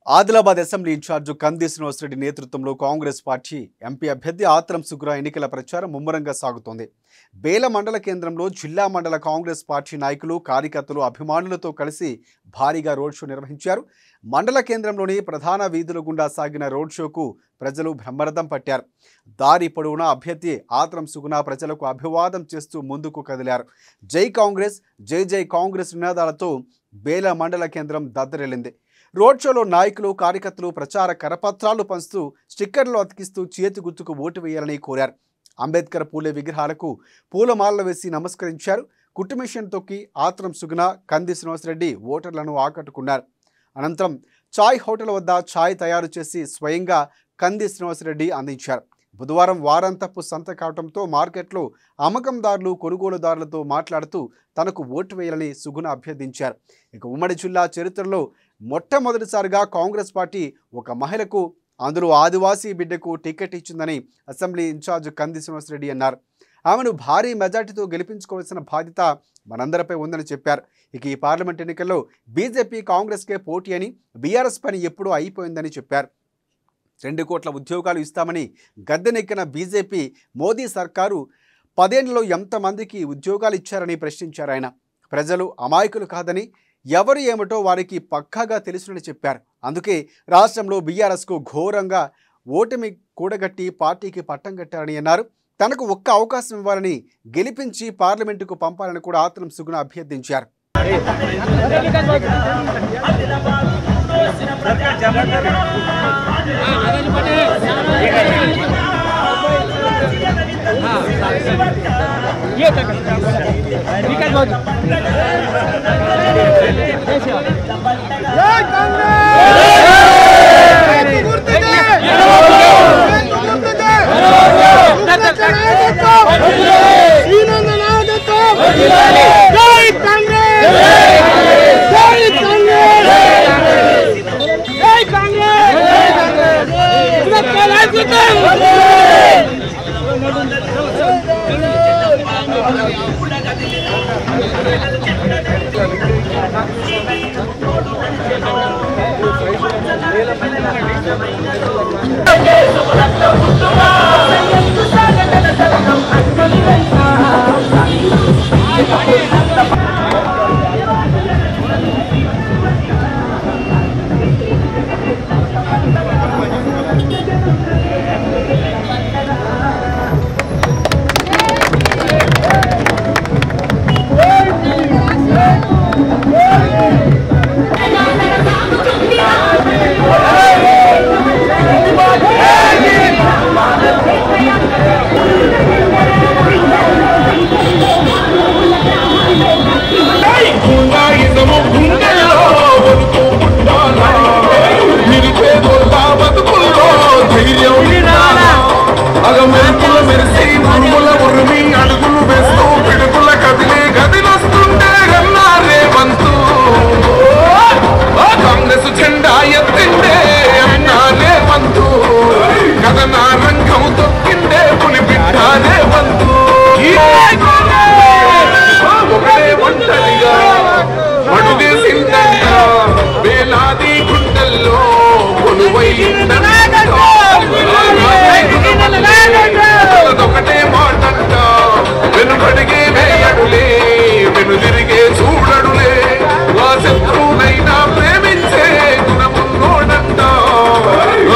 Adilabad assembly incharge కంది శ్రీనివాసరెడ్డి నేతృత్వంలో Congress party MP అభ్యర్థి ఆత్రం సుగ్ర ఎన్నికల ప్రచారం ముమ్మరంగా సాగుతోంది. బేల మండల కేంద్రంలో జిల్లా మండల కాంగ్రెస్ పార్టీ నాయకులు, కార్యకర్తలు, అభిమానులతో కలిసి భారీగా రోడ్ షో నిర్వహించారు. మండల కేంద్రంలోని ప్రధాన వీధుల గుండా సాగిన రోడ్ షోకు ప్రజలు బ్రహ్మరథం పట్టారు. దారి పొడవునా అభ్యర్థి ఆత్రం సుగుణ ప్రజలకు అభివాదం చేస్తూ ముందుకు కదిలారు. జై కాంగ్రెస్, జై జై కాంగ్రెస్ నినాదాలతో బేల మండల కేంద్రం దద్దరిల్లింది. రోడ్ షోలో నాయకులు, కార్యకర్తలు ప్రచార కరపత్రాలు పంచుతూ స్టిక్కర్లు అతికిస్తూ చేతి గుర్తుకు ఓటు వేయాలని కోరారు. అంబేద్కర్ పూలే విగ్రహాలకు పూలమాలలు వేసి నమస్కరించారు. కుట్టుమిషన్ తొక్కి ఆత్రం సుగుణ, కంది శ్రీనివాసరెడ్డి ఓటర్లను ఆకట్టుకున్నారు. అనంతరం చాయ్ హోటల్ వద్ద చాయ్ తయారు చేసి స్వయంగా కంది శ్రీనివాసరెడ్డి అందించారు. బుధవారం వారాంతపు సంత కావడంతో మార్కెట్లో అమ్మకందారులు, కొనుగోలుదారులతో మాట్లాడుతూ తనకు ఓటు వేయాలని సుగుణ అభ్యర్థించారు. ఇక ఉమ్మడి జిల్లా చరిత్రలో మొట్టమొదటిసారిగా కాంగ్రెస్ పార్టీ ఒక మహిళకు, అందులో ఆదివాసీ బిడ్డకు టికెట్ ఇచ్చిందని అసెంబ్లీ ఇన్ఛార్జ్ కంది శ్రీనివాసరెడ్డి అన్నారు. ఆమెను భారీ మెజార్టీతో గెలిపించుకోవాల్సిన బాధ్యత మనందరిపై ఉందని చెప్పారు. ఇక ఈ పార్లమెంట్ ఎన్నికల్లో బీజేపీ కాంగ్రెస్కే పోటీ అని, బీఆర్ఎస్ పని ఎప్పుడూ అయిపోయిందని చెప్పారు. 2 కోట్ల ఉద్యోగాలు ఇస్తామని గద్దెనెక్కిన బీజేపీ మోదీ సర్కారు 10 ఏళ్లలో ఎంతమందికి ఉద్యోగాలు ఇచ్చారని ప్రశ్నించారు ఆయన. ప్రజలు అమాయకులు కాదని, ఎవరు ఏమిటో వారికి పక్కాగా తెలుసునని చెప్పారు. అందుకే రాష్ట్రంలో బీఆర్ఎస్కు ఘోరంగా ఓటమి కూడగట్టి పార్టీకి పట్టం కట్టారని అన్నారు. తనకు ఒక్క అవకాశం ఇవ్వాలని, గెలిపించి పార్లమెంటుకు పంపాలని కూడా ఆత్రం సుగుణ అభ్యర్థించారు.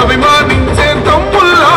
అభిమానించే తమ్ముల్లా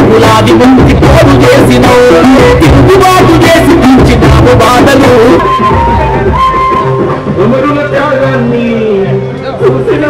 గులాబీ ముందు పోరు చేసినవు తిరుగుబాటు చేసి తీర్చినావు బాధలు ఉమరుల త్యాగాన్ని చూసిన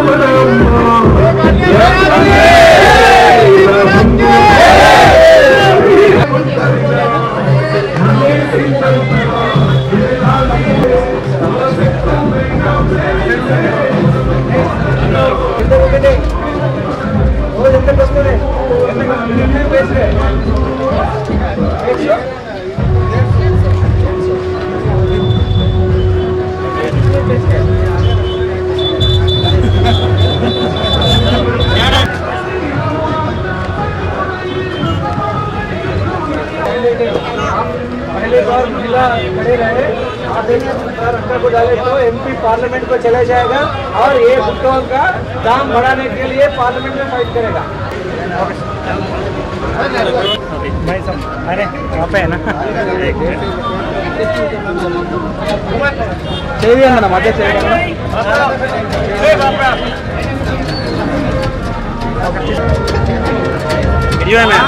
पहले बार महिला खड़े रहे, आदेश अनुसार अंदर को डाले तो एमपी पार्लियामेंट को चला जाएगा और ये पेट्रोल का दाम बढ़ाने के लिए पार्लियामेंट में फाइट करेगा। भाई सब अरे वहाँ पे है ना, चाहिए ना मजा चाहिए वीडियो में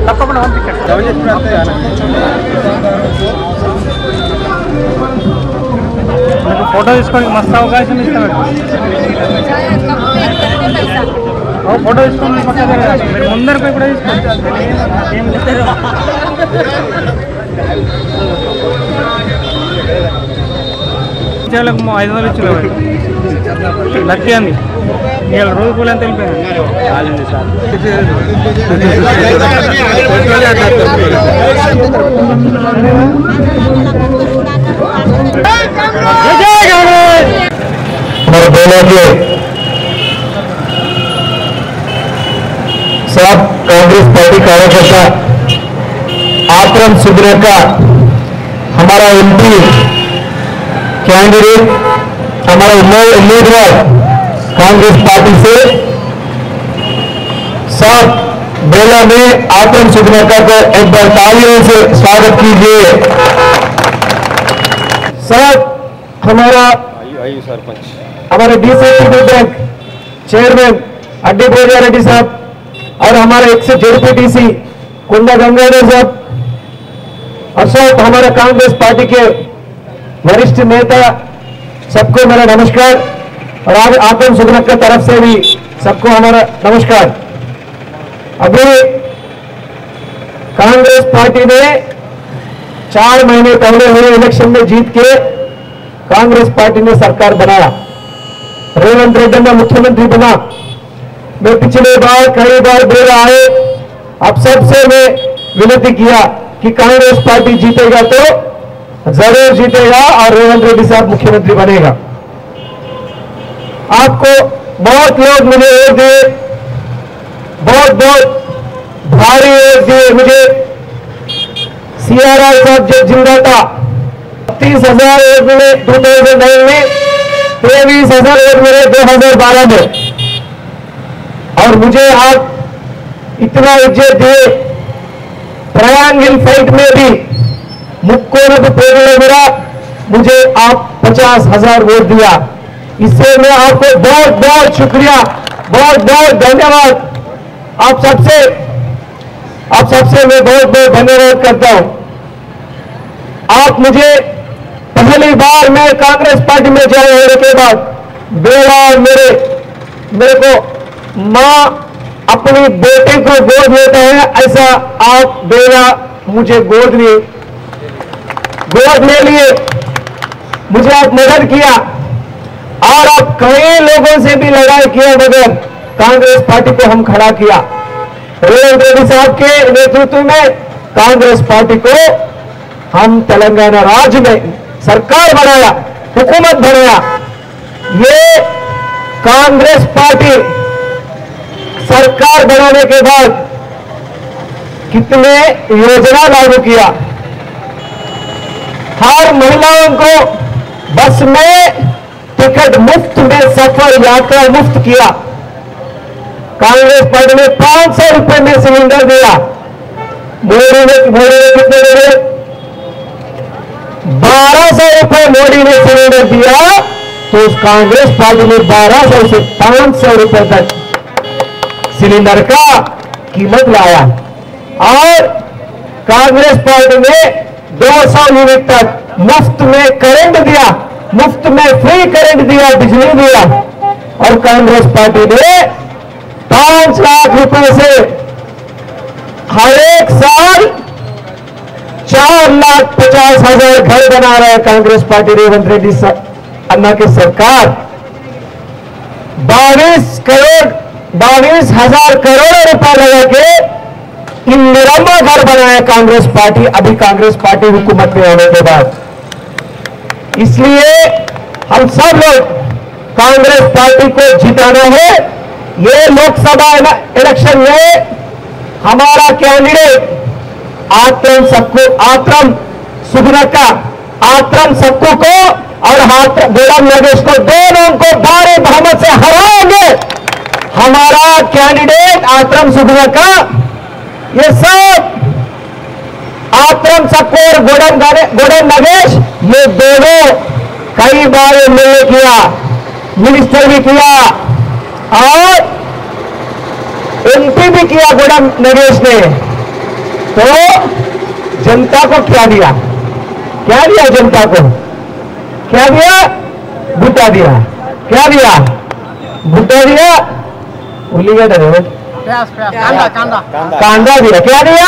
తప్పకుండా ఫోటో తీసుకోవడానికి మస్తు అవకాశం ఇస్తామండి. ఫోటో తీసుకోండి పక్కన మీరు ముందరకు కూడా తీసుకోండి. వాళ్ళకు 500 ఇచ్చేవాడు లక్కీ అంది. ఇవాళ రోజు కూలి ఎంత వెళ్ళిపోయింది సార్. सब कांग्रेस पार्टी कार्यकर्ता आक्रम सुधरे का हमारा एमपी कैंडिडेट, हमारा उम्मीदवार कांग्रेस पार्टी से सब बेला में आक्रम सुधरेका को एक बार तालियों से स्वागत कीजिए। सब हमारा सरपंच, हमारे डीसीसी बैंक चेयरमैन अड्डी रेड्डी साहब और हमारे एक्स जेडपीटीसी कुंदा गंगाधर साहब और सब हमारा कांग्रेस पार्टी के वरिष्ठ नेता, सबको मेरा नमस्कार। और आज आक्रम सुधरक की तरफ से भी सबको हमारा नमस्कार। अभी कांग्रेस पार्टी ने 4 महीने पहले हुए इलेक्शन में जीत के कांग्रेस पार्टी ने सरकार बनाया, रेवंत रेड्डी ने मुख्यमंत्री बना। मैं पिछले बार कई बार बोल रहा है, अब सबसे मैं विनती किया कि कांग्रेस पार्टी जीतेगा तो जरूर जीतेगा और रेवंत रेड्डी साहब मुख्यमंत्री बनेगा। आपको बहुत लोग मुझे वोट दिए, बहुत बहुत भारी वोट दिए मुझे। सीआरआर साहब जब जिंदा था 30,000 वोट मिले 2009 में, 23,000 वोट मिले 2012 में। और मुझे आप इतना इज्जत दिए, ट्रायंगल फाइट में भी मुक्कों को पेड़ मेरा मुझे आप 50,000 वोट दिया। इससे मैं आपको बहुत बहुत शुक्रिया, बहुत बहुत धन्यवाद। आप सबसे मैं बहुत बहुत धन्यवाद करता हूं। आप मुझे पहली बार मैं कांग्रेस पार्टी में ज्वाइन होने के बाद बेड़ा मेरे को मां अपनी बेटे को गोद लेता है, ऐसा आप बेड़ा मुझे गोद ले लिए, मुझे आप मदद किया और आप कई लोगों से भी लड़ाई किया, मगर कांग्रेस पार्टी को हम खड़ा किया। रेवंत रेड्डी साहब के नेतृत्व में कांग्रेस पार्टी को हम तेलंगाना राज्य में सरकार बनाया, हुकूमत बनाया। ये कांग्रेस पार्टी सरकार बनाने के बाद कितने योजना लागू किया। हर महिलाओं को बस में टिकट मुफ्त में, सफर यात्रा मुफ्त किया। कांग्रेस पार्टी ने 500 रुपए में सिलेंडर दिया। मोदी ने कितने दिए? 1200 रुपए मोदी ने सिलेंडर दिया, तो कांग्रेस पार्टी ने 1200 से 500 रुपए तक सिलेंडर का कीमत लाया। और कांग्रेस पार्टी ने 200 यूनिट तक मुफ्त में करंट दिया, मुफ्त में फ्री करंट दिया, बिजली दिया। और कांग्रेस पार्टी ने 5 लाख रुपए से हर एक साल 4,50,000 घर बना रहा है कांग्रेस पार्टी रेवंत रेड्डी अन्ना की सरकार। 22,000 करोड़ रुपए लगा के इंदिरा घर बनाया कांग्रेस पार्टी, अभी कांग्रेस पार्टी हुकूमत में होने के बाद। इसलिए हम सब लोग कांग्रेस पार्टी को जिताना है। ये लोकसभा इलेक्शन में हमारा कैंडिडेट आत्रम सुगनक्का को और गोलम नगेश को, दोनों को भारी बहुमत से हराएंगे। हमारा कैंडिडेट आत्रम सुगनक्का, ये सब आत्रम सक्को और गोलम नगेश, ये दोनों कई बार एमएलए किया, मिनिस्टर भी किया और एमपी भी किया गोलम नगेश ने। तो जनता को क्या दिया? जनता को क्या दिया? भुट्टा दिया। क्या दिया? भुट्टा दिया, उल्लीगढ़ कांदा दिया। क्या दिया?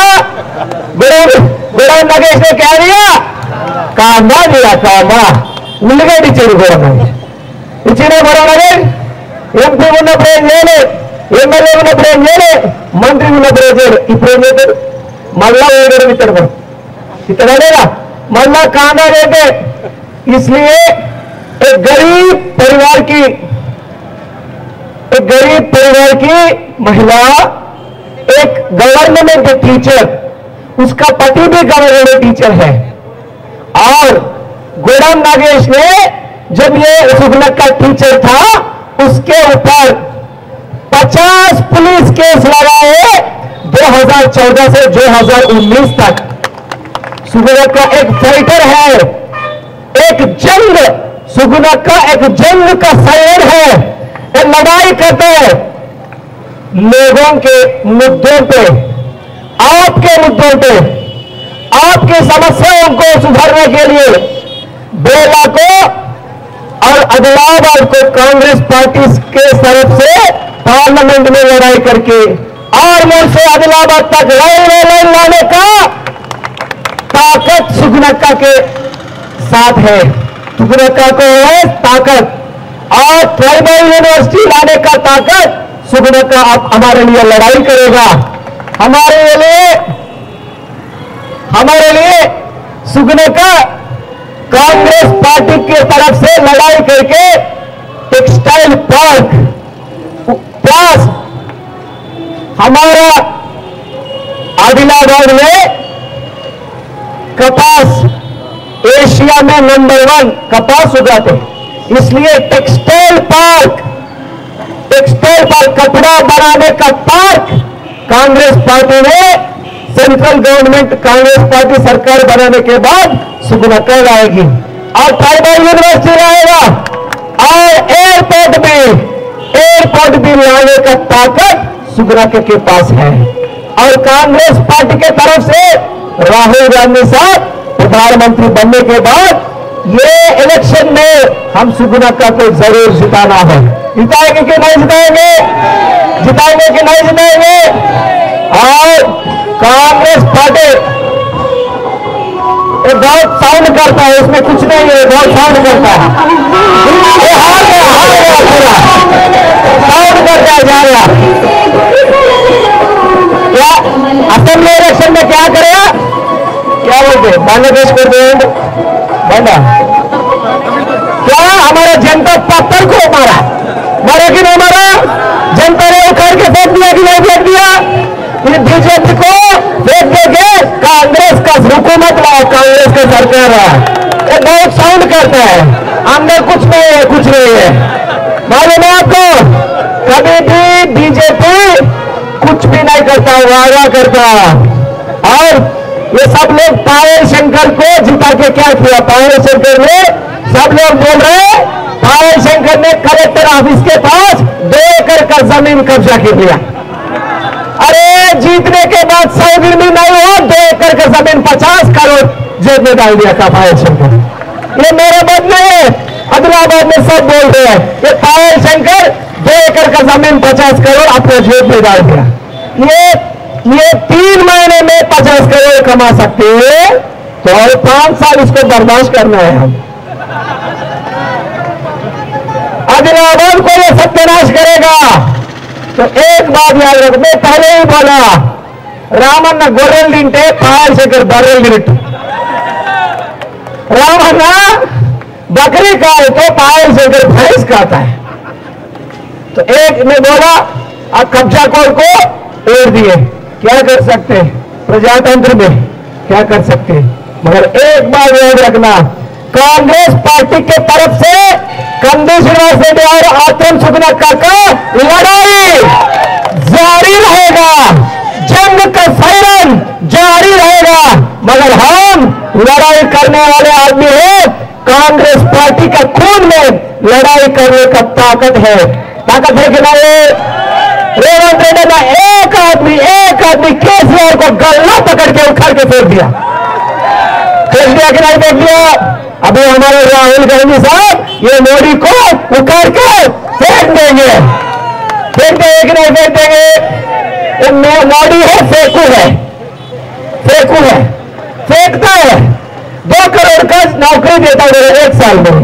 गोलम नगेश ने क्या दिया? कांदा दिया। कांदा उल्लीगढ़ इच्छे गोलम गोलम नगेश ఎంపీ ఉన్నప్పుడు ఏం చేయలే, ఎమ్మెల్యే ఉన్నప్పుడు ఏం చేయలే, మంత్రి ఉన్నప్పుడు ఏం చేయలే, ఇప్పుడు ఏం చేస్తాడు? మళ్ళా వేయడం ఇతడు లేదా मल्ला कांदा देते। इसलिए एक गरीब परिवार की महिला, एक गवर्नमेंट टीचर, उसका पति भी गवर्नमेंट टीचर है, और गोलम नागेश ने जब ये सुगनक्का टीचर था उसके ऊपर 50 पुलिस केस लगाए 2014 से 2019 तक। सुगनक्का एक फाइटर है, सुगनक्का एक जंग का सैनिक है। ये लड़ाई करते हैं लोगों के मुद्दों पे, आपके मुद्दों पे, आपकी समस्याओं को सुधारने के लिए बेला को और आदिलाबाद को कांग्रेस पार्टी के तरफ से पार्लियामेंट में लड़ाई करके आर्मोर से आदिलाबाद तक लाइन लाने का ताकत सुगनक्का के साथ है। सुगनक्का को है ताकत, और ट्राइबल यूनिवर्सिटी लाने का ताकत सुगनक्का अब हमारे लिए लड़ाई करेगा। हमारे लिए सुगनक्का कांग्रेस पार्टी की तरफ से लड़ाई करके टेक्सटाइल पार्क प्लस हमारा आदिलाबाद में कपास एशिया में नंबर 1 कपास उगाते, इसलिए टेक्सटाइल पार्क कपड़ा बनाने का पार्क कांग्रेस पार्टी ने सेंट्रल गवर्नमेंट कांग्रेस पार्टी सरकार बनाने के बाद सुगनक्का लाएगी, और ट्राइबल यूनिवर्सिटी लाएगा, और एयरपोर्ट भी लाने का ताकत सुगनक्का के पास है। और कांग्रेस पार्टी के तरफ से राहुल गांधी साहब प्रधानमंत्री बनने के बाद ये इलेक्शन में हम सुगनक्का को जरूर जिताना है। जिताएंगे कि नहीं जिताएंगे? जिताएंगे कि नहीं जिताएंगे? और कांग्रेस पार्टी बहुत साउंड करता है, इसमें कुछ नहीं है, बहुत साउंड करता है, ये हार गया पूरा साउंड करता है जा रहा। क्या असेंबली इलेक्शन में क्या करेगा? क्या बोलते बांग्लादेश को बंदा क्या हमारा जनता पत्थर को मारा कि नहीं मारा? जनता ने उखाड़ के फेंक दिया कि नहीं फेंक दिया? बीजेपी को फेंक देके कांग्रेस का हुकूमत रहा, कांग्रेस का सरकार रहा। ये बहुत साउंड करता है, अंदर कुछ नहीं है, कुछ नहीं है। मालूम है आपको? कभी भी बीजेपी कुछ भी नहीं करता, वादा करता। और ये सब लोग पायल शंकर को जिता के क्या किया? पायल शंकर ने, सब लोग बोल रहे हैं पायल शंकर ने कलेक्टर ऑफिस के पास 2 एकड़ का जमीन कब्जा कर लिया। अरे जीतने के बाद 100 दिन भी नहीं हुआ, 2 एकड़ का जमीन 50 करोड़ जेब में डाल दिया था पायल शंकर। ये मेरे बात नहीं है, आदिलाबाद में सब बोल रहे हैं ये पायल शंकर 2 एकड़ का जमीन 50 करोड़ अपने जेब में डाल दिया। ये 3 महीने में 50 करोड़ कमा सकते हैं, तो और 5 साल इसको बर्दाश्त करना है हम। आदिलाबाद को ये सत्यानाश करेगा। तो एक बात याद रखो, मैं पहले ही बोला, रामन्न गोरेल तिंटे पायल शेखर बर्रेल तिनट्टु। रामन्न बकरी खाए तो पायल शेखर भैंस खाता है। तो एक ने बोला, आप कब्जा कोर को तोड़ दिए, क्या कर सकते हैं प्रजातंत्र में, क्या कर सकते हैं। मगर एक बात याद रखना, कांग्रेस पार्टी के तरफ से कंदेश यूनिवर्सिटी और आतम सुगनक्का का लड़ाई जारी रहेगा, जंग का सायरन जारी रहेगा। मगर हम लड़ाई करने वाले आदमी हैं, कांग्रेस पार्टी का खून में लड़ाई करने का ताकत है कि नहीं। रेवंत रेड्डी ने एक आदमी केसीआर को गला पकड़ के उखाड़ के फेंक दिया कि नहीं फेंक दिया। अभी हमारे राहुल गांधी साहब ये मोदी को उखाड़ के फेंक देंगे कि नहीं फेंक देंगे। ये मोदी है, फेंकता है। 2 करोड़ का नौकरी देता है 1 साल में,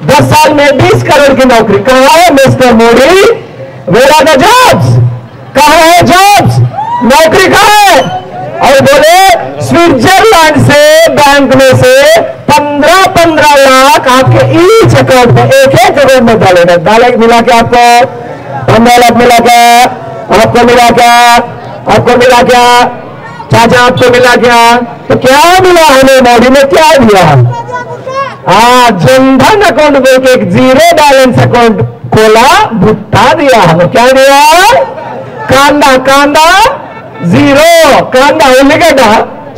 10 साल में 20 करोड़ की नौकरी। कहां है mister Modi? Where are the jobs? कहां है जॉब्स? नौकरी कहां है? और बोले स्विट्जरलैंड से बैंक में से 15 लाख आपके ईच अकाउंट में, एक अकाउंट में डाले मिला के आपको 15 लाख मिला क्या? आपको मिला क्या? चाचा आपको मिला क्या? तो क्या मिला हमें? मोदी ने क्या दिया? जनधन अकाउंट में एक 0 बैलेंस अकाउंट खोला, भुट्टा दिया हमें। क्या दिया? कांदा 0, कांदा उल्लिगड्ड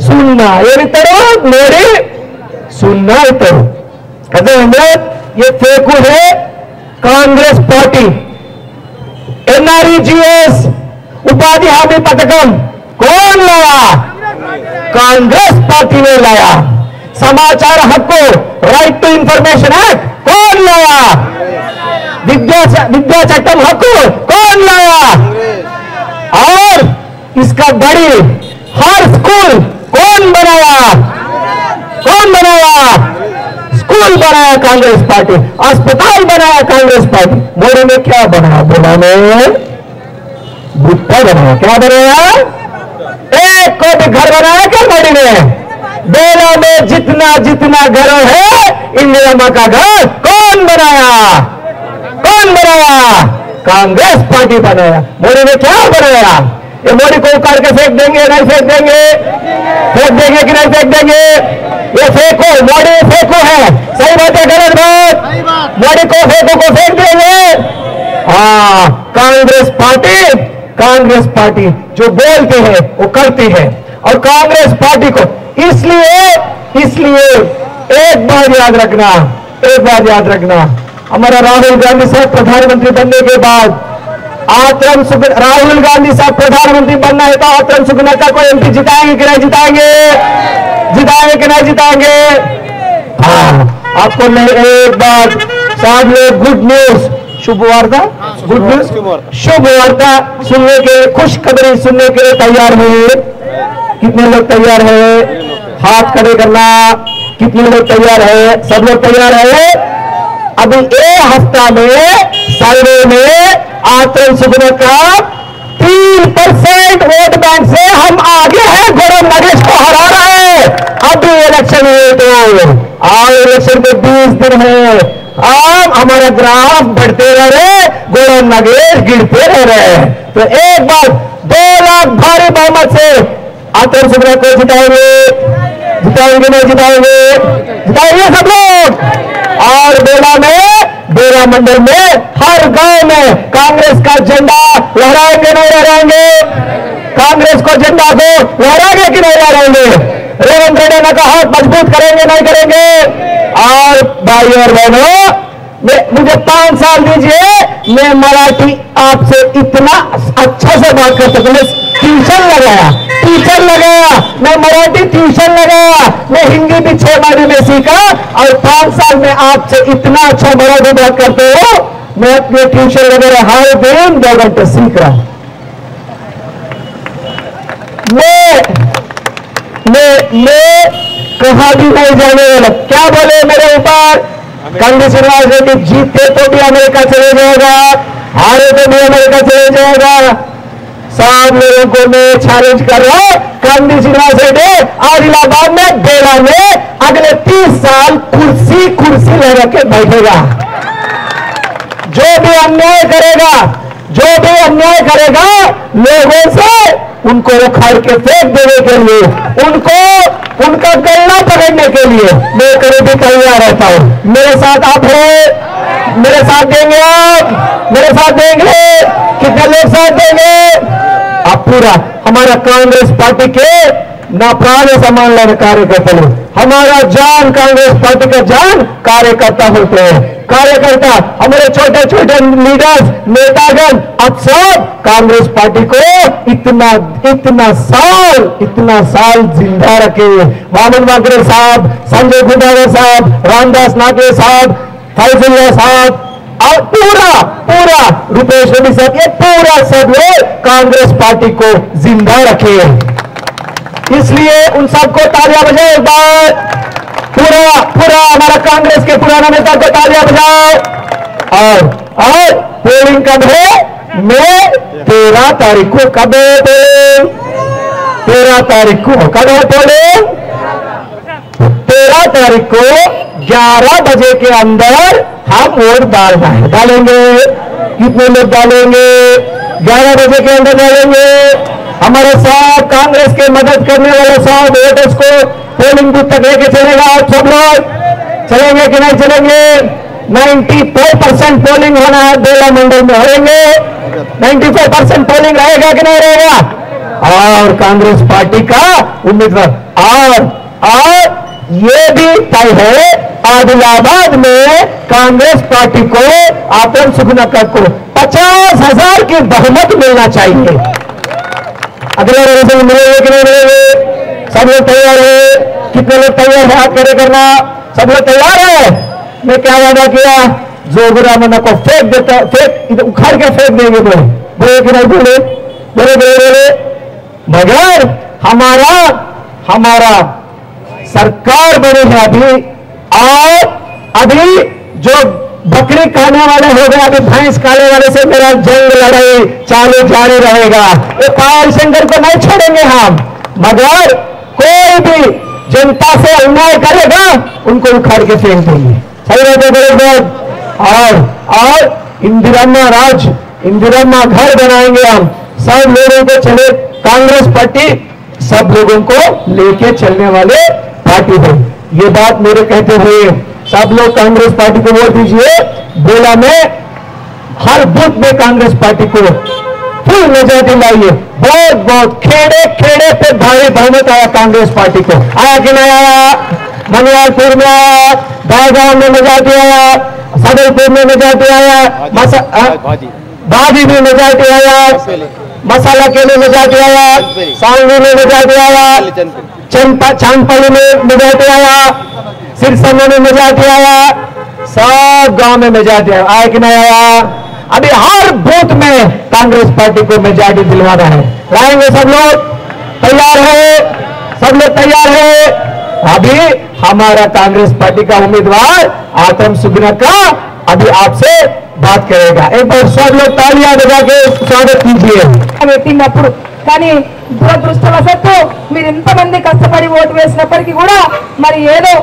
0 ಏನಿತ್ತರು ನೋಡಿ 0 ಇತ್ತರು। ಅದೇ ಅಂದ್ರೆ ये फेकू है कांग्रेस पार्टी। NREGS उपाधि हामी पथकम कौन लाया? कांग्रेस पार्टी ने लाया। समाचार हक्को राइट टू इंफॉर्मेशन एक्ट कौन लाया? विद्या चट्टम हक्को कौन लाया? और इसका बड़ी हर स्कूल कौन बनाया? स्कूल बनाया कांग्रेस पार्टी, अस्पताल बनाया कांग्रेस पार्टी। मोदी ने क्या बनाया? भुट्टा बनाया। क्या बनाया? एक को भी घर बनाया क्या मोदी ने? बेला में जितना घर है इंदिरा मां का घर कौन बनाया? कांग्रेस पार्टी बनाया। मोदी ने क्या बनाया? ये मोदी को उखाड़ के फेंक देंगे? नहीं फेंक देंगे? फेंक देंगे कि नहीं फेंक देंगे? ये फेंको, मोदी फेंको है। सही बात है, गलत बात? मोदी को फेंक देंगे। हाँ, कांग्रेस पार्टी जो बोलती है वो करती है। और कांग्रेस पार्टी को इसलिए एक बात याद रखना, हमारा राहुल गांधी साहब प्रधानमंत्री बनने के बाद राहुल गांधी साहब प्रधानमंत्री बनना है तो आतम सुगनक्का को MP जिताएंगे कि नहीं जिताएंगे? हाँ, आपको नहीं एक बात साथ में गुड न्यूज, शुभ वार्ता सुनने के, खुशखबरी सुनने के लिए तैयार हुए। कितने लोग तैयार है? हाथ खड़े करना। कितने लोग तैयार है? सब लोग तैयार है। अभी 1 हफ्ता में सर्वे में आतम सुगनक्का 3% वोट बैंक से हम आगे हैं, गौरव नगेश को हरा रहे हैं। अभी इलेक्शन हुए तो इलेक्शन के 20 दिन है। अब हमारा ग्राफ बढ़ते रह रहे, गौरव नगेश गिरते रह रहे। तो एक बार 2 लाख भारी बहुमत से आतम सुगनक्का को जिताएंगे नहीं जिताएंगे सब लोग। और बेला मंडल में हर गांव में कांग्रेस का झंडा लहराएंगे नहीं लहराएंगे? कांग्रेस को झंडा को लहराएंगे कि नहीं लहराएंगे? रेवंत रेड्डी ने कहा मजबूत करेंगे नहीं करेंगे? और भाई और बहनों, मुझे 5 साल दीजिए, मैं मराठी आपसे इतना अच्छा से बात कर सकूं। मैं ट्यूशन लगाया, मैं मराठी ट्यूशन लगाया, मैं हिंदी भी 6 महीने में सीखा और 5 साल में आपसे इतना अच्छा मराठी बात करते हो। मैं अपने ट्यूशन वगैरह हर दिन 2 घंटे सीख रहा हूं। मैं कहा भी नहीं जाने वाला। क्या बोले मेरे ऊपर? कंदी श्रीनिवास रेड्डी जीते तो भी अमेरिका चले जाएगा, हारे तो भी अमेरिका चले जाएगा। सब लोगों को मैं चैलेंज कर रहा हूं, कंदी श्रीनिवास रेड्डी आदिलाबाद में बेला में अगले 30 साल कुर्सी लगा के बैठेगा। जो भी अन्याय करेगा लोगों से उनको उखाड़ के फेंक देने के लिए, उनका गल्ला पकड़ने के लिए मैं कभी भी तैयार रहता हूं। मेरे साथ आप हैं, मेरे साथ देंगे, कितने लोग साथ देंगे? आप पूरा हमारा कांग्रेस पार्टी के ना प्राण सम्मान लेने कार्यकर्ता लोग, हमारा जान कांग्रेस पार्टी का जान कार्यकर्ता होते हैं। कार्यकर्ता हमारे छोटे छोटे लीडर्स, नेतागण अब सब कांग्रेस पार्टी को इतना साल जिंदा रखे। वामन वाकरे साहब, संजय गुंडागर साहब, रामदास नाके साहब, फैजुल्ला साहब और पूरा रुपेश रेड्डी साहब, ये पूरा सब लोग कांग्रेस पार्टी को जिंदा रखे। इसलिए उन सबको तालियां बजाओ एक बार। पूरा हमारा कांग्रेस के पुराना नेता को तालियां बजाओ। और पोलिंग कब है? मैं 13 तारीख को। कब है पोलिंग? 13 तारीख को। कब है पोलिंग? 13 तारीख को 11 बजे के अंदर हम वोट डालेंगे। कितने लोग डालेंगे? 11 बजे के अंदर डालेंगे। हमारे साथ कांग्रेस के मदद करने वाले साथ वोटर्स को पोलिंग बूथ तक लेके चलेगा। आप सब लोग चलेंगे कि नहीं चलेंगे? 94% पोलिंग होना है, बेला मंडल में होंगे। 94% पोलिंग रहेगा कि नहीं रहेगा? और कांग्रेस पार्टी का उम्मीदवार और ये भी तय है, आदिलाबाद में कांग्रेस पार्टी को आतम सुखनकर को 50,000 की बहुमत मिलना चाहिए। अगले रिजल्ट मिलेंगे कि नहीं मिलेंगे? सब लोग तैयार है? कितने लोग तैयार है? हाथ खड़े करना। सब लोग तैयार है? मैं क्या वादा किया? जो बुरा मना को फेंक देता, उखाड़ के फेंक देंगे। बोले कि नहीं बोले? बोले। मगर हमारा सरकार बनी है और अभी जो बकरी खाने वाले हो गए, अभी भैंस खाने वाले से मेरा जंग लड़ाई चालू जारी रहेगा। ये पायल शंकर को नहीं छोड़ेंगे हम, मगर कोई भी जनता से अन्याय करेगा उनको उखाड़ के फेंक देंगे। सही रहते गलत? और इंदिराम्मा घर बनाएंगे हम। सब लोगों को चले, कांग्रेस पार्टी सब लोगों को लेके चलने वाले पार्टी है। ये बात मेरे कहते हुए सब लोग कांग्रेस पार्टी को वोट दीजिए। बेला में हर बूथ में कांग्रेस पार्टी को फुल मेजॉरिटी लाइए। बहुत खेड़े पे भारी बहुमत आया कांग्रेस पार्टी को। आया कि नहीं आया? मनियालपुर में आया, दागांव में मेजॉरिटी आया, सदरपुर में मेजॉरिटी आया, भाजी में मेजॉरिटी आया, मसाला के लिए मेजॉरिटी आया, सांगली में मेजॉरिटी आया, चांदपल्ली में मेजॉरिटी आया, सिरसा में मेजॉरिटी आया, सब गांव में मेजॉरिटी आया कि नहीं आया? अभी हर बूथ में कांग्रेस पार्टी को मेजॉरिटी दिलवाना है। लाएंगे सब लोग? तैयार है? सब लोग तैयार है? अभी हमारा कांग्रेस पार्टी का उम्मीदवार आतम सुगना का अभी आपसे बात करेगा। एक बार सब लोग तालियां बजा के स्वागत कीजिए। పెట్టినప్పుడు కానీ దురదృష్టవశాత్తు మీరు ఇంతమంది కష్టపడి ఓటు వేసినప్పటికీ కూడా మరి ఏదో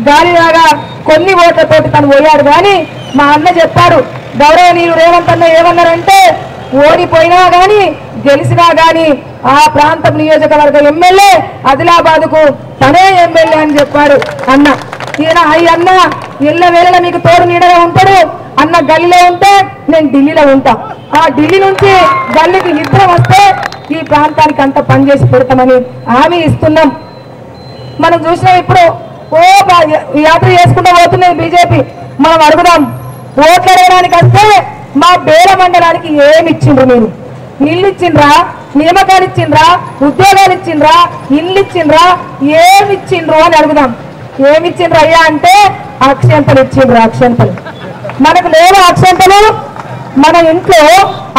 గాలిలాగా కొన్ని ఓట్లతోటి తను పోయాడు. కానీ మా అన్న చెప్పాడు, గౌరవనీయులు రేవంత్ అన్న ఏమన్నారంటే ఓడిపోయినా గాని గెలిచినా గాని ఆ ప్రాంతం నియోజకవర్గ ఎమ్మెల్యే ఆదిలాబాద్ కు తనే ఎమ్మెల్యే అని చెప్పాడు అన్న. ఈయన అన్న ఎల్ల వేళ మీకు తోడు నీడగా ఉంటాడు. అన్న గల్లీలో ఉంటే నేను ఢిల్లీలో ఉంటా. ఆ ఢిల్లీ నుంచి గల్లీకి ఇద్దరం వస్తే ఈ ప్రాంతానికి అంత పనిచేసి పెడతామని హామీ ఇస్తున్నాం. మనం చూసినాం ఇప్పుడు యాత్ర చేసుకుంటూ పోతున్నది బీజేపీ. మనం అడుగుదాం, ఓట్లు అడగడానికి వస్తే మా బేల మండలానికి ఏమి ఇచ్చిండ్రు? మీరు నీళ్ళు ఇచ్చిండ్రా? నియామకాలు ఇచ్చిండ్రా? ఉద్యోగాలు ఇచ్చిండ్రా? ఇల్లు ఇచ్చిండ్రా? ఏమి ఇచ్చిండ్రు అని అడుగుదాం. ఏమి ఇచ్చిండ్రు అయ్యా అంటే అక్షంతలు ఇచ్చిండ్రు. అక్షంతలు మనకు లేవు. అక్షంతలు మన ఇంట్లో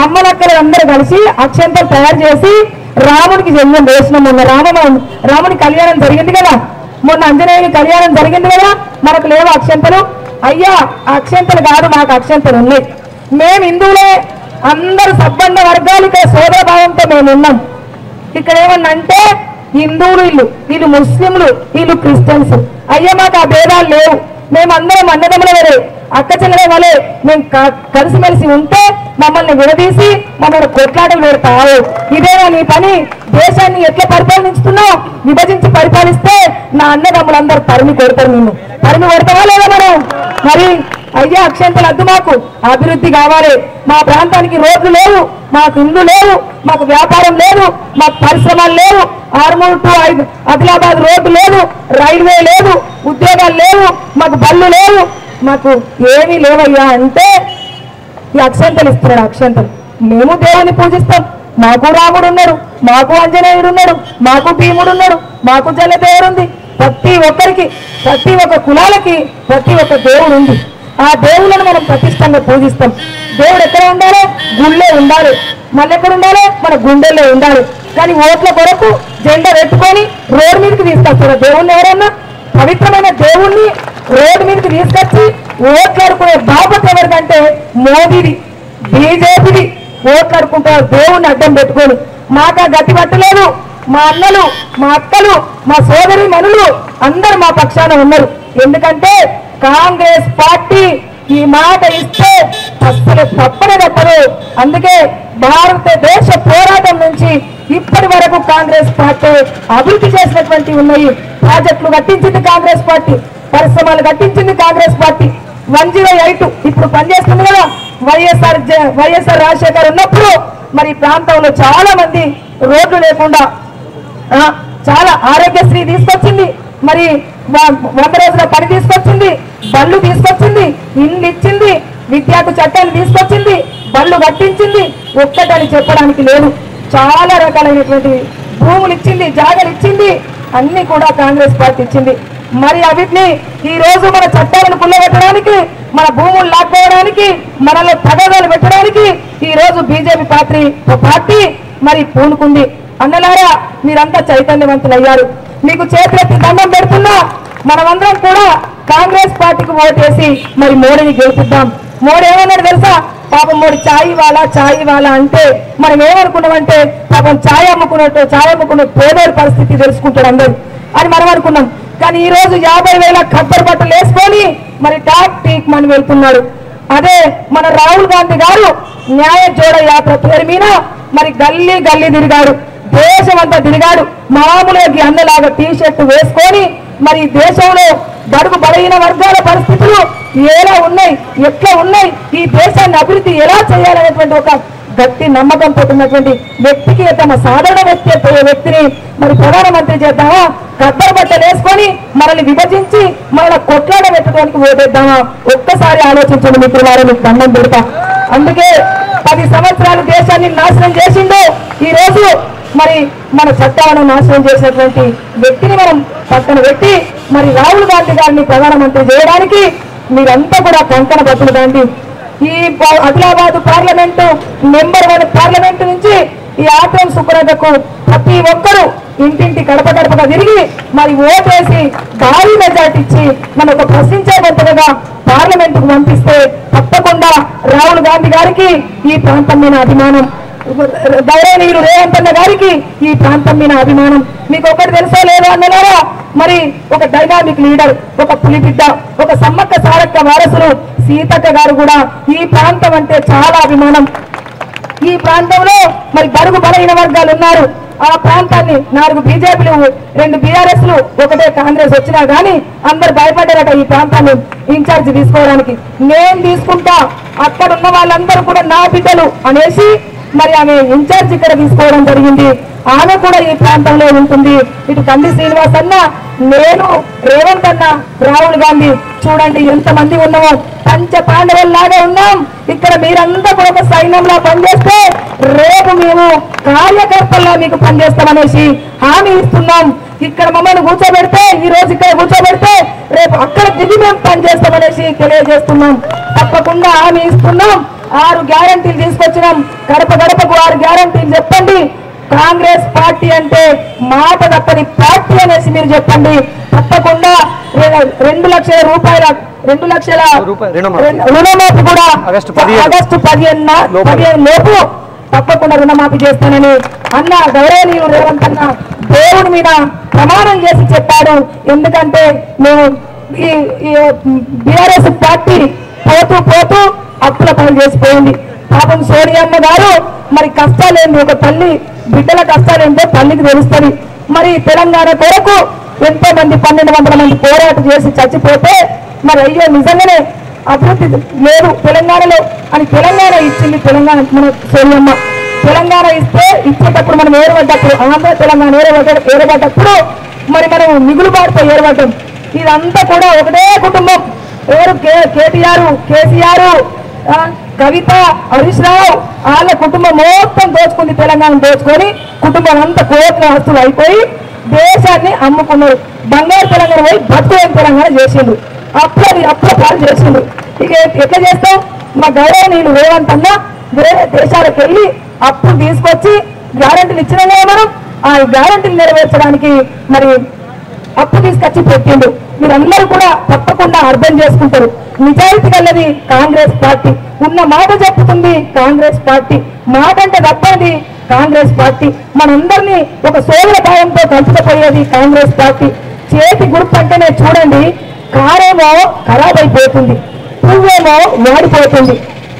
అమ్మలక్కలు అందరూ కలిసి అక్షంతలు తయారు చేసి రాముడికి జన్మం వేసినాం. మొన్న రాముని కళ్యాణం జరిగింది కదా, మొన్న ఆంజనేయుని కళ్యాణం జరిగింది కదా, మనకు లేవు అక్షంతలు. అయ్యా అక్షంతలు కాదు, మాకు అక్షంతలు ఉన్నాయి. మేము హిందువులే, అందరు సబ్బండ వర్గాలు ఇక్కడ సోదర భావంతో మేము ఉన్నాం. ఇక్కడ ఏమన్నా అంటే హిందువులు వీళ్ళు ముస్లింలు వీళ్ళు క్రిస్టియన్స్, అయ్యా మాకు ఆ భేదాలు లేవు. మేమందరం అన్నదమ్ముల వరే అక్క చెల్లెల వలె మేము కలిసిమెలిసి ఉంటే మమ్మల్ని విడదీసి మమ్మల్ని కొట్లాటలు పెడతావు. ఇదేనా నీ పని? దేశాన్ని ఎట్లా పరిపాలిస్తున్నావు? విభజించి పరిపాలిస్తే నా అన్నదమ్ములందరూ తరిమి కొడతారు. నిన్ను తరిమి కొడతావా లేదా మనం? మరి అయ్యా అక్షంతలు వద్దు, మాకు అభివృద్ధి కావాలి. మా ప్రాంతానికి రోడ్లు లేవు, మాకు ఇల్లు లేవు, మాకు వ్యాపారం లేదు, మాకు పరిశ్రమలు లేవు, 6 to 5 ఆదిలాబాద్ రోడ్డు లేదు, రైల్వే లేదు, ఉద్యోగాలు లేవు, మాకు బళ్ళు లేవు, మాకు ఏమీ లేవయ్యా అంటే ఈ అక్షంతలు ఇస్తున్నాడు. అక్షంతలు మేము దేవుని పూజిస్తాం, మాకు రాముడు ఉన్నాడు, మాకు ఆంజనేయుడు ఉన్నాడు, మాకు భీముడు ఉన్నాడు, మాకు జలదేవుడు ఉంది. ప్రతి ఒక్కరికి ప్రతి ఒక్క కులాలకి ప్రతి ఒక్క దేవుడు ఉంది. ఆ దేవుళ్ళను మనం ప్రతిష్టంగా పూజిస్తాం. దేవుడు ఎక్కడ ఉండాలి? గుళ్ళే ఉండాలి. మళ్ళీ ఎక్కడ ఉండాలి? మన గుండెల్లో ఉండాలి. కానీ ఓట్ల కొరకు జెండా పెట్టుకొని రోడ్డు మీదకి తీసుకొస్తారు దేవుణ్ణి. ఎవరన్నా పవిత్రమైన దేవుణ్ణి రోడ్డు మీదకి తీసుకొచ్చి ఓట్లాడుకునే బాధ్యత ఎవరికంటే మోదీది, బీజేపీది. ఓట్లాడుకుంటారు దేవుణ్ణి అడ్డం పెట్టుకొని. మాకు ఆ గతి పట్టలేదు. మా అన్నలు, మా అక్కలు, మా సోదరి మనులు అందరూ మా పక్షాన ఉన్నారు. ఎందుకంటే కాంగ్రెస్ పార్టీ ఈ మాట ఇస్తే అసలు తప్పనే తప్పదు. అందుకే భారతదేశ పోరాటం నుంచి ఇప్పటి వరకు కాంగ్రెస్ పార్టీ అభివృద్ధి చేసినటువంటి ఉన్నాయి. ప్రాజెక్టులు కట్టించింది కాంగ్రెస్ పార్టీ, పరిశ్రమలు కట్టించింది కాంగ్రెస్ పార్టీ. 108 ఇప్పుడు పనిచేస్తుంది కదా. వైఎస్ఆర్ రాజశేఖర్ ఉన్నప్పుడు మరి ప్రాంతంలో చాలా మంది రోడ్లు లేకుండా చాలా ఆరోగ్యశ్రీ తీసుకొచ్చింది, మరి 100 రోజుల పని తీసుకొచ్చింది, బళ్ళు తీసుకొచ్చింది, ఇల్లు ఇచ్చింది, విద్యార్థి చట్టాలు తీసుకొచ్చింది, బళ్ళు కట్టించింది. ఒక్కటని చెప్పడానికి లేదు. చాలా రకాలైనటువంటి భూములు ఇచ్చింది, జాగాలు ఇచ్చింది, అన్ని కూడా కాంగ్రెస్ పార్టీ ఇచ్చింది. మరి అవిటిని ఈ రోజు మన చట్టాలను కుల్లబెట్టడానికి, మన భూములు లాక్కోవడానికి, మనలో తగాదాలు పెట్టడానికి ఈ రోజు బీజేపీ పార్టీ మరి పూనుకుంది. అన్నలారా మీరంతా చైతన్యవంతులయ్యారు. మీకు చేతులెత్తి దండం పెడుతున్నా. మనమందరం కూడా కాంగ్రెస్ పార్టీకి ఓటేసి మరి మోడీని గెలిపిద్దాం. మోడీ ఏమన్నాడు తెలుసా? పాపం మోడీ ఛాయ్ వాలా అంటే మనం ఏమనుకున్నామంటే పాపం ఛాయ్ అమ్ముకున్న పేదోడి పరిస్థితి తెలుసుకుంటాడు అందరూ అని మనం అనుకున్నాం. కానీ ఈ రోజు 50,000 ఖద్దరు బట్టలు వేసుకొని మరి టీక్ మని వెళ్తున్నాడు. అదే మన రాహుల్ గాంధీ గారు న్యాయ జోడ యాత్ర పేరు మీద మరి గల్లీ తిరిగాడు, దేశం అంతా తిరిగాడు. మామూలుగా అన్నలాగా టీషర్ట్ వేసుకొని మరి దేశంలో బడుగు బలహీన వర్గాల పరిస్థితులు ఎలా ఉన్నాయి, ఎట్లా ఉన్నాయి, ఈ దేశాన్ని అభివృద్ధి ఎలా చేయాలనేటువంటి ఒక గట్టి నమ్మకంతో ఉన్నటువంటి వ్యక్తికి, తమ సాధారణ వ్యక్తిని మరి ప్రధానమంత్రి చేద్దామా? ఖద్దరు బట్టలు వేసుకొని మనల్ని విభజించి మన కొట్లాడ పెట్టడానికి ఓటేద్దామా? ఒక్కసారి ఆలోచించండి మిత్రులారా, మీకు దండం పెడతా. అందుకే 10 సంవత్సరాలు దేశాన్ని నాశనం చేసిండు. ఈ రోజు మరి మన చట్టాలను నాశనం చేసినటువంటి వ్యక్తిని మనం పక్కన పెట్టి మరి రాహుల్ గాంధీ గారిని ప్రధానమంత్రి చేయడానికి మీరంతా కూడా కంకణ బతులు దాండి. ఈ ఆదిలాబాద్ పార్లమెంటు నెంబర్ 1 పార్లమెంటు నుంచి ఈ ఆత్రం సుఖరతకు ప్రతి ఒక్కరూ ఇంటింటి గడపగా తిరిగి మరి ఓటేసి భారీ మెజార్టీ ఇచ్చి మన ఒక ప్రశ్నించే గొప్పగా పార్లమెంటుకు పంపిస్తే తప్పకుండా రాహుల్ గాంధీ గారికి ఈ ప్రాంతం మీద అభిమానం, గౌరవనీయులు రేవంత్ అన్న గారికి ఈ ప్రాంతం మీద అభిమానం. మీకు ఒకటి తెలుసో లేదో అన్నలారా, మరి ఒక డైనామిక్ లీడర్, ఒక పులిబిడ్డ, ఒక సమ్మక్క సారక్క వారసులు సీతక్క గారు కూడా ఈ ప్రాంతం అంటే చాలా అభిమానం. ఈ ప్రాంతంలో మరి బడుగు బలహీన వర్గాలు ఉన్నారు. ఆ ప్రాంతాన్ని 4 బీజేపీలు 2 బీఆర్ఎస్లు ఒకటే కాంగ్రెస్ వచ్చినా గానీ అందరు భయపడ్డారట ఈ ప్రాంతాన్ని ఇన్ఛార్జ్ తీసుకోవడానికి. నేను తీసుకుంటా, అక్కడ ఉన్న వాళ్ళందరూ కూడా నా బిడ్డలు అనేసి మరి ఆమె ఇన్ఛార్జ్ ఇక్కడ తీసుకోవడం జరిగింది. ఆమె కూడా ఈ ప్రాంతంలో ఉంటుంది. ఇటు కంది శ్రీనివాస్ అన్న, నేను, రేవంత్ అన్న, రాహుల్ గాంధీ చూడండి ఎంతమంది ఉన్నామో, పంచ పాండవుల్లాగా ఉన్నాం. ఇక్కడ మీరంతా కూడా ఒక సైన్యంలా పనిచేస్తే రేపు మేము కార్యకర్తల్లా మీకు పనిచేస్తామనేసి హామీ ఇస్తున్నాం. ఇక్కడ మమ్మల్ని కూర్చోబెడితే, ఈ రోజు ఇక్కడ కూర్చోబెడితే రేపు అక్కడ దిగి మేము పనిచేస్తామనేసి తెలియజేస్తున్నాం. తప్పకుండా హామీ ఇస్తున్నాం. 6 గ్యారంటీలు తీసుకొచ్చినాం. గడప గడపకు 6 గ్యారంటీలు చెప్పండి. కాంగ్రెస్ పార్టీ అంటే మాట తప్పని పార్టీ అనేసి మీరు చెప్పండి. తప్పకుండా 2 లక్షల రూపాయల 2 లక్షల రుణమాఫీ కూడా ఆగస్టు 15 లోపు తప్పకుండా రుణమాఫీ చేస్తానని అన్న గౌరవనీయులు రేవంత్ అన్న దేవుడి మీద ప్రమాణం చేసి చెప్పాడు. ఎందుకంటే మేము ఈ బీఆర్ఎస్ పార్టీ పోతూ పోతూ అప్పుల పనులు చేసిపోయింది. పాపం సోనియమ్మ గారు మరి కష్టాలేంది, ఒక తల్లి బిడ్డల కష్టాలేంటో తల్లికి తెలుస్తుంది. మరి తెలంగాణ కొరకు ఎంతో మంది 1200 మంది పోరాటం చేసి చచ్చిపోతే మరి అయ్యో నిజంగానే అభివృద్ధి లేదు తెలంగాణలో అని తెలంగాణ ఇచ్చింది. తెలంగాణ మన సోనియమ్మ తెలంగాణ ఇచ్చేటప్పుడు మనం ఏర్పడ్డప్పుడు ఆంధ్ర తెలంగాణ ఏర్పడ్డప్పుడు మరి మనం మిగులుబాటుతో ఏర్పడ్డాం. ఇదంతా కూడా ఒకటే కుటుంబం. ఎవరు కేటీఆర్, కేసీఆర్, కవిత, హరీష్ రావు వాళ్ళ కుటుంబం మొత్తం దోచుకుంది. తెలంగాణ దోచుకొని కుటుంబం అంతా కోట్ల ఆస్తులు అయిపోయి దేశాన్ని అమ్ముకున్నారు. బంగారు తెలంగాణ పోయి బతుకు తెలంగాణ చేసిండు. అప్పుల పాలు చేసిండు. ఇక ఎట్లా చేస్తాం? మా గౌరవనీయులు రేవంత్ అన్న వేరే దేశాలకు వెళ్ళి అప్పులు తీసుకొచ్చి గ్యారంటీలు ఇచ్చినా కదా మనం ఆ గ్యారంటీలు నెరవేర్చడానికి మరి అప్పు తీసుకొచ్చి పెట్టిండు. మీరందరూ కూడా తప్పకుండా అర్థం చేసుకుంటారు. నిజాయితీ కలది కాంగ్రెస్ పార్టీ, ఉన్న మాట చెప్పుతుంది కాంగ్రెస్ పార్టీ, మాట అంటే తప్పది కాంగ్రెస్ పార్టీ. మనందరినీ ఒక సోదర భావంతో కలుపుకుపోయేది కాంగ్రెస్ పార్టీ. చేతి గుర్తు అంటేనే చూడండి, కారేమో ఖరాబ్ అయిపోతుంది, పువ్వేమో వాడిపోతుంది.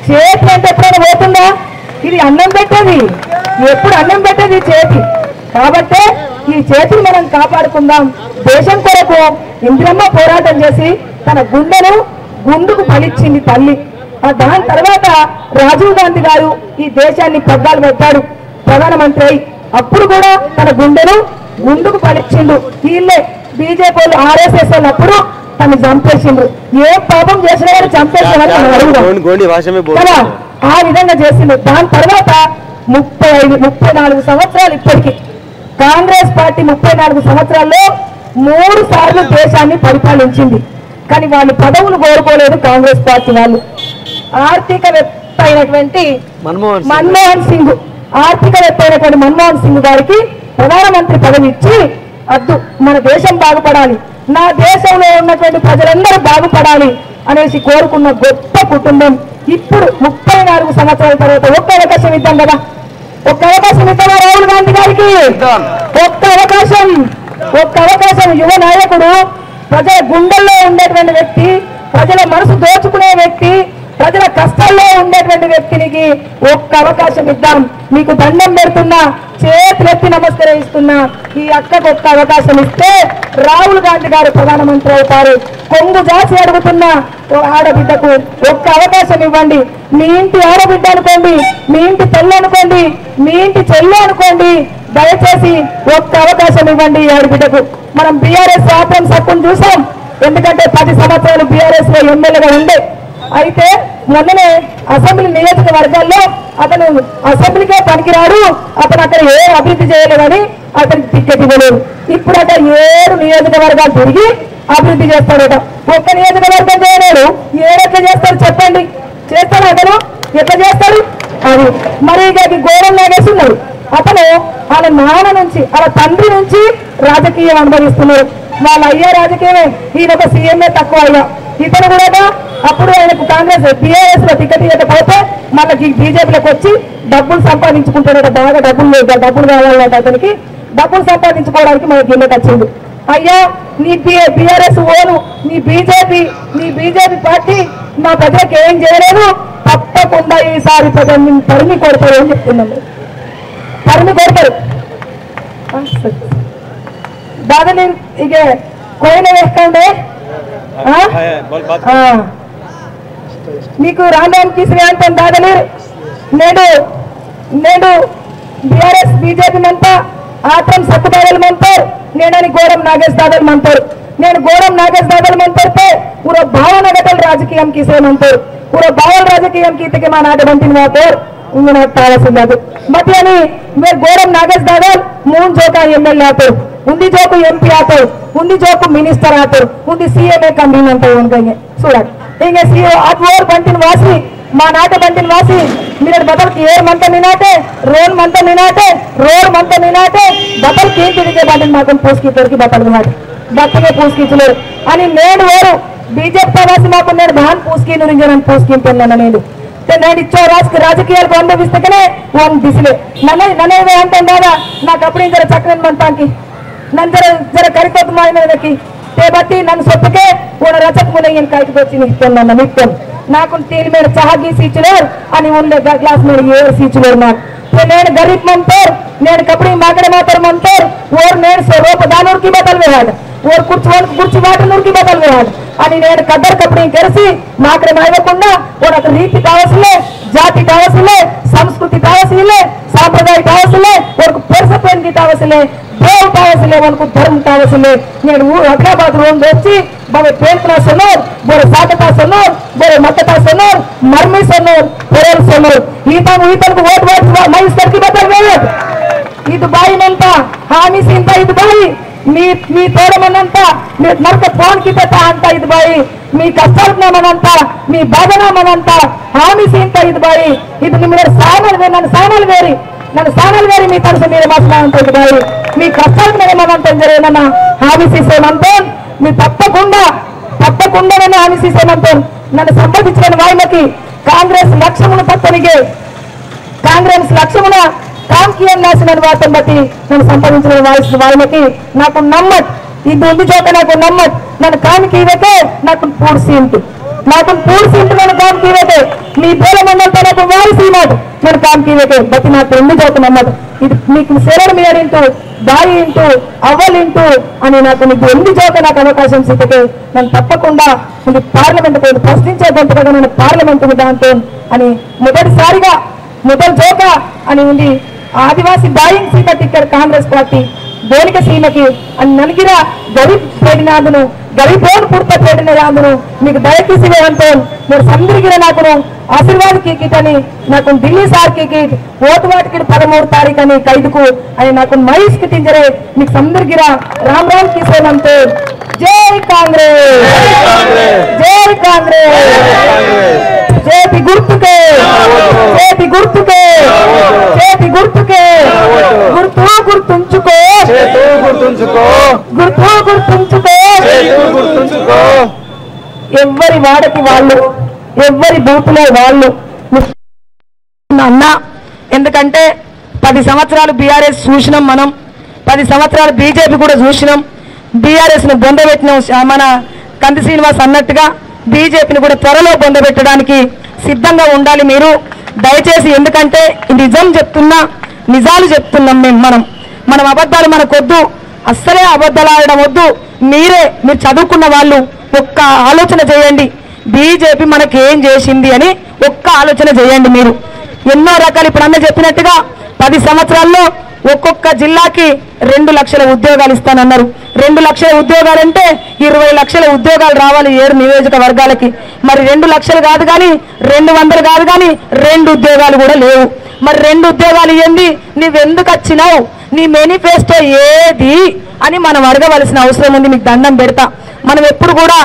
చేతి అంటే ఎప్పుడైనా పోతుందా? ఇది అన్నం పెట్టేది, ఎప్పుడు అన్నం పెట్టేది చేతి. కాబట్టి ఈ చేతిని మనం కాపాడుకుందాం. దేశం కొరకు ఇంద్రమ్మ పోరాటం చేసి తన గుండుకు ఫలిచ్చింది తల్లి. దాని తర్వాత రాజీవ్ గాంధీ గారు ఈ దేశాన్ని పగ్గాలు పెట్టాడు ప్రధానమంత్రి అయి. అప్పుడు కూడా తన గుండుకు ఫలిచ్చిండు. వీళ్ళే బీజేపీ వాళ్ళు ఆర్ఎస్ఎస్ అప్పుడు తను చంపేసిండ్రు. ఏ పాపం చేసినా కానీ చంపేసిన కదా ఆ విధంగా చేసిండు. దాని తర్వాత 34 సంవత్సరాలు ఇప్పటికీ కాంగ్రెస్ పార్టీ 34 సంవత్సరాల్లో 3 సార్లు దేశాన్ని పరిపాలించింది. కానీ వాళ్ళు పదవులు కోరుకోలేదు కాంగ్రెస్ పార్టీ వాళ్ళు. ఆర్థికవేత్త అయినటువంటి మన్మోహన్ సింగ్ గారికి ప్రధానమంత్రి పదవి ఇచ్చి అద్దు మన దేశం బాగుపడాలి, నా దేశంలో ఉన్నటువంటి ప్రజలందరూ బాగుపడాలి అనేసి కోరుకున్న గొప్ప కుటుంబం. ఇప్పుడు 34 సంవత్సరాల తర్వాత ఒక్క అవకాశం ఇద్దాం కదా, ఒక్క అవకాశం ఇద్దామా రాహుల్ గాంధీ గారికి? ఒక్క అవకాశం. యువ నాయకుడు, ప్రజల గుండెల్లో ఉండేటువంటి వ్యక్తి, ప్రజల మనసు దోచుకునే వ్యక్తి, ప్రజల కష్టాల్లో ఉండేటువంటి వ్యక్తికి ఒక్క అవకాశం ఇద్దాం. మీకు దండం పెడుతున్నా, చేతులెత్తి నమస్కరిస్తున్నా. ఈ అక్కకు ఒక్క అవకాశం ఇస్తే రాహుల్ గాంధీ గారు ప్రధానమంత్రి అవుతారు. కొంగు జాసి అడుగుతున్న ఆడబిడ్డకు ఒక్క అవకాశం ఇవ్వండి. మీ ఇంటి ఆడబిడ్డ అనుకోండి, మీ ఇంటి తల్లి అనుకోండి, మీ ఇంటి చెల్లి అనుకోండి, దయచేసి ఒక్క అవకాశం ఇవ్వండి ఆడబిడ్డకు. మనం బీఆర్ఎస్ ఆత్రం సక్కును చూసాం. ఎందుకంటే 10 సంవత్సరాలు బీఆర్ఎస్ లో ఎమ్మెల్యేగా ఉండే. అయితే మొన్ననే అసెంబ్లీ నియోజకవర్గాల్లో అతను అసెంబ్లీకే పనికిరాడు, అతను అక్కడ ఏ అభివృద్ధి చేయలేదని అతనికి టికెట్ ఇవ్వలేదు. ఇప్పుడు అక్కడ 7 నియోజకవర్గాలు తిరిగి అభివృద్ధి చేస్తాడట. ఒక్క నియోజకవర్గం చేయలేడు, ఏడెట్లా చేస్తాడు చెప్పండి? చేస్తాడు అతను? ఎట్లా చేస్తాడు? అది మరి ఇక గౌరవం నాగేస్తున్నాడు. అతను వాళ్ళ నాన్న నుంచి, వాళ్ళ తండ్రి నుంచి రాజకీయం అనుభవిస్తున్నాడు. వాళ్ళ అయ్యా రాజకీయమే, ఈయన ఒక సీఎంఏ తక్కువ అయ్యా. ఇతను కూడా అప్పుడు ఆయనకు కాంగ్రెస్ టీఆర్ఎస్ లో టికెట్ ఇవ్వకపోతే మళ్ళీ బీజేపీలోకి వచ్చి డబ్బులు సంపాదించుకుంటాడట. బాగా డబ్బులు కావాలంటే అతనికి డబ్బులు సంపాదించుకోవడానికి మనకి గిన్నెకి వచ్చింది. అయ్యా నీ బీఆర్ఎస్ ఓను, నీ బీజేపీ పార్టీ మా ప్రజలకు ఏం చేయలేదు, తప్పకుండా ఈసారి ప్రజల్ని తరిమి కొడతారు అని చెప్తున్నాము. తరిమి కొడతారు. దాదాపు ఇక కోయిన వేసుకోండి. మీకు రామ్ కిషన్ అంటాను దాదాపు నేడు బీఆర్ఎస్ బీజేపీ మంతా ఆత్రం సత్తుదారులు మంతారు, నేనని గోరం నాగేష్ దాదాలు మంతారు. నేను గోరం నాగేష్ దాదాలు మంతారితే పూరా భావన గటల్ రాజకీయం కిసేమంటారు. पूरा बावल राजकीय की मा नाटे बंटी मत मैं गौरव नागेश दादा मून जोका एमएलए आते उन्दी जोक एमपी आते उन्दी जोक मिनिस्टर आते उन्दी सीएमए कमीन अंत चूड हिंगे सीओ अट बंटी वासी మా नाटेबंदी निवासी मेरे बदल की एयर मंत निनाटे रोड मंत निनाटे बदल की के बाटे माकन पूछ की तोर की बदल निनाटे बच्चे पूछ की चलो अनि नेड वेरू बीजेपी प्रवासी माकन नेड भान पूछ की नुरिंजन पूछ की पेन्ना नेडु ते नेड इच्चो राजकीयाలకు అనుభవిస్తకనే వన్ దిసిలే నన్నే అంటాడా నాకు అప్పుడు జర చక్కని మంతాంకి నన్ను జర కరికొత్తు మాయనకి ते बट्टी नन सोपके ओण रचक मुनयन कायक వచ్చి నిస్తున్నా నిత్యం నాకు తీల్ మేడ చాహగి సీచులర్ అని ఉండే గ్లాస్ మేడ ఏ సీచులర్ నాకు तो నేను गरीब मंतर నేను कपड़ी मागड़े मातर मंतर और నేను स्वरूप दानूर की बदल वेहाड और कुछ वाटनूर की बदल वेहाड అని నేను కద్దర్ కపड़ी ಕೆರಸಿ మాకడే మాయకుండా और ఒక రీతి కావసలే జాతి కావసలే సంస్కృతి కావసలే సాంప్రదాయ కావసలే और పెర్సపెన్ की కావసలే देव कावसले उनको धर्म कावसले నేను హైదరాబాద్ రోడ్ వచ్చి బరే పేంట్రా సనోర్ బరే సాకతా సనోర్ బరే మతతా సనోర్ మర్మి సనోర్ పొరల్ సనోర్ ఈతను ఓట్ మైస్ करके बदल गए ఇది బాయినంత హామీ సింత ఇది బాయి మీ తోడమనంత మీ నరక ఫోన్ కి తట అంత ఇది బాయి మీ కష్టాలమనంత మీ బాధనమనంత హామీ సింత ఇది బాయి ఇది నిమ్మ సామల్ వేరి నన్ను సామల్ గారి మీ తరఫు మీరు మాట్లాడుతుంది బాయి మీ కష్టాలకు నేనేమంటాం జరిగిన హామీ సీసేమంతో మీ తప్పకుండా నేను హామీ సీసేమంతో నన్ను సంబంధించిన వాయిలకి కాంగ్రెస్ లక్ష్యమును పత్తనిగే కాంగ్రెస్ లక్ష్యమున काम किया नाసిన వాతం బట్టి నేను సంపాదించిన వాయిలకి నాకు నమ్మట్ ఇది ఉంది చోట నాకు నమ్మట్ నన్ను కామికి ఇవకే నాకు పూర్సింటు నన్ను కామికి ఇవకే మీ బోల మండలతో నాకు వారిసి మాట నన్ను కామికి ఇవకే బట్టి నాకు ఉంది చోట నమ్మట్ ఇది మీకు శరణ్ మీరింటూ దారి ఇంటూ అవ్వలింటూ అని నాకు నీకు ఎన్ని చోట నాకు అవకాశం సిద్ధకే నన్ను తప్పకుండా ఇది పార్లమెంట్ ప్రశ్నించే గంటగా నేను పార్లమెంట్ దాంతో అని మొదటిసారిగా మొదటి జోక అని ఉంది आदिवासी डाइंग सीट टिकट कांग्रेस पार्टी बोलिक सीम की ननगिरा गरीब पेड़नादनु गरीब पूर्त पेड़नादनु नीకు దయచేసి అంటూ మీరు సందరిగిన నాకు ఆశీర్వాద కిటని నాకు ఢిల్లీ సార్ కి ఓటు వాటికి 13 తారీఖు అని ఖైదుకు అని నాకు మైస్ కి తింజరే మీకు సందరిగిర రామ్ రామ్ కిసేనంతో జై కాంగ్రెస్ జై కాంగ్రెస్ చేతి గుర్తుకే గుర్తుకే గుర్తుంచుకో ఎవరి వాడకి వాళ్ళు ఎవరి బూతులే వాళ్ళు అన్నా ఎందుకంటే 10 సంవత్సరాలు బీఆర్ఎస్ చూసినాం మనం 10 సంవత్సరాలు బీజేపీ కూడా చూసినాం బీఆర్ఎస్ ను బొందబెట్టినాం మన కంది శ్రీనివాస్ అన్నట్టుగా బీజేపీని కూడా త్వరలో బొందబెట్టడానికి సిద్ధంగా ఉండాలి మీరు దయచేసి ఎందుకంటే నిజాలు చెప్తున్నాం మనం అబద్ధాలు మనకొద్దు అస్సలే అబద్ధాలు ఆడడం వద్దు మీరు చదువుకున్న వాళ్ళు ఒక్క ఆలోచన చేయండి బీజేపీ మనకి ఏం చేసింది అని ఒక్క ఆలోచన చేయండి మీరు ఎన్నో రకాలు ఇప్పుడు అన్న చెప్పినట్టుగా 10 సంవత్సరాల్లో ఒక్కొక్క జిల్లాకి 2 లక్షల ఉద్యోగాలు ఇస్తానన్నారు 2 లక్షల ఉద్యోగాలంటే 20 లక్షల ఉద్యోగాలు రావాలి 7 నియోజకవర్గాలకి మరి 2 లక్షలు కాదు కానీ 200 కాదు కానీ 2 ఉద్యోగాలు కూడా లేవు మరి 2 ఉద్యోగాలు ఏంది నీవెందుకు వచ్చినావు నీ మేనిఫెస్టో ఏది అని మనం అడగవలసిన అవసరం ఉంది మీకు దండం పెడతా మనం ఎప్పుడు కూడా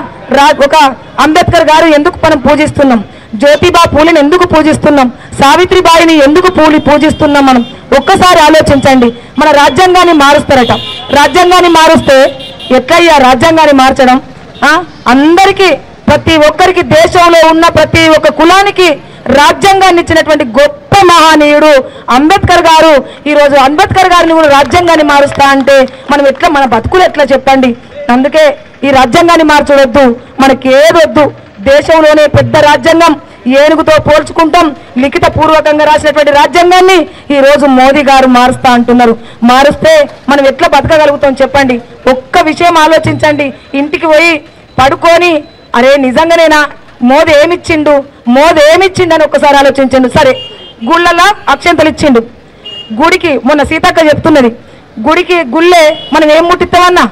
ఒక అంబేద్కర్ గారు ఎందుకు మనం పూజిస్తున్నాం జ్యోతిబా పూలిని ఎందుకు పూజిస్తున్నాం సావిత్రిబాయిని ఎందుకు పూజిస్తున్నాం మనం ఒక్కసారి ఆలోచించండి మన రాజ్యాంగాన్ని మారుస్తారట రాజ్యాంగాన్ని మారుస్తే ఎట్లయ్యా రాజ్యాంగాన్ని మార్చడం అందరికీ ప్రతి ఒక్కరికి దేశంలో ఉన్న ప్రతి ఒక్క కులానికి రాజ్యాంగాన్ని ఇచ్చినటువంటి గొప్ప మహనీయుడు అంబేద్కర్ గారు ఈ రోజు అంబేద్కర్ గారిని కూడా రాజ్యాంగాన్ని మారుస్తా అంటే మనం ఎట్లా మన బతుకులు ఎట్లా చెప్పండి అందుకే ఈ రాజ్యాంగాన్ని మార్చవద్దు మనకి ఏదొద్దు దేశంలోనే పెద్ద రాజ్యాంగం ఏనుగుతో పోల్చుకుంటాం లిఖిత పూర్వకంగా రాసినటువంటి రాజ్యాంగాన్ని ఈ రోజు మోదీ గారు మారుస్తా అంటున్నారు మారుస్తే మనం ఎట్లా బతకగలుగుతాం చెప్పండి ఒక్క విషయం ఆలోచించండి ఇంటికి పోయి పడుకొని అరే నిజంగానేనా మోదీ ఏమిచ్చిండు అని ఒక్కసారి ఆలోచించండి సరే గుళ్ళలో అక్షంతలు ఇచ్చిండు గుడికి మొన్న సీతక్క చెప్తున్నది గుడికి గుళ్ళే మనం ఏం ముట్టిస్తామన్నా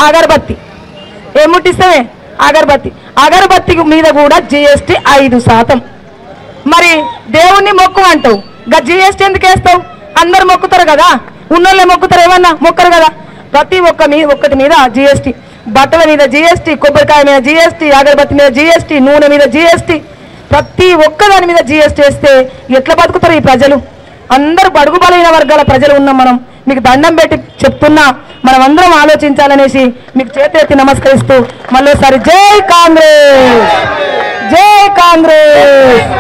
అగరబత్తి ఏం ముట్టిస్తామే అగరబత్తి మీద కూడా జీఎస్టీ 5%. మరి దేవుణ్ణి మొక్కు అంటావు గా జీఎస్టీ ఎందుకు వేస్తావు అందరు మొక్కుతారు కదా ఉన్నోళ్ళే మొక్కుతారు ఏమన్నా మొక్కరు కదా ప్రతి ఒక్కటి మీద జీఎస్టీ బట్టల మీద జీఎస్టీ కొబ్బరికాయ మీద జీఎస్టీ అగరబత్తి మీద జీఎస్టీ నూనె మీద జీఎస్టీ ప్రతి ఒక్క దాని మీద జిఎస్టీ వేస్తే ఎట్లా బతుకుతారు ఈ ప్రజలు? అందరూ బడుగు బలైన వర్గాల ప్రజలు ఉన్నాం. మనం మీకు దండం పెట్టి చెప్తున్నా, మనం అందరం ఆలోచించాలనేసి మీకు చేతులెత్తి నమస్కరిస్తూ మళ్ళీసారి జై కాంగ్రెస్, జై కాంగ్రెస్.